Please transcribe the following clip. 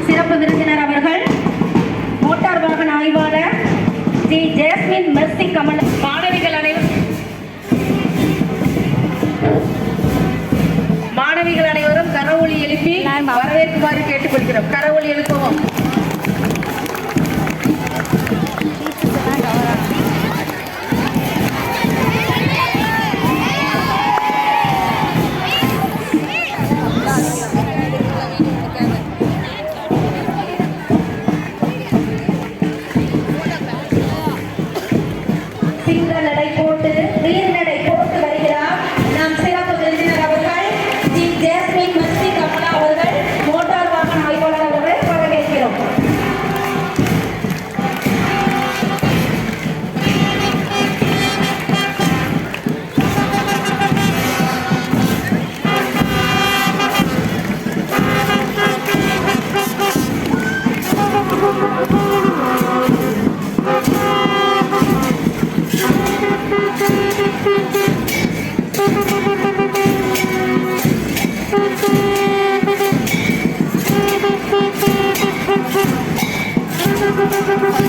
சிறப்பு விருந்தினர் அவர்கள் மோட்டார் வாகன ஆய்வாளர் ஜி ஜெஸ்மின் மெர்சி கமல். மாணவிகள் அனைவரும் கரவொலி எழுப்பி வரவேற்குமாறு கேட்டுக்கொள்கிறோம். கரவொலி எழுப்பவும். நடை போட்டு நீர்நடை போட்டு வருகிறார் நம் சிறப்பு விருந்தினர் அவர்கள் ஜி ஜெஸ்மின் மெர்சி கமலா அவர்கள், மோட்டார் வாகன ஆய்வாளர் அவர்களை வரவேற்கிறோம். Thank you.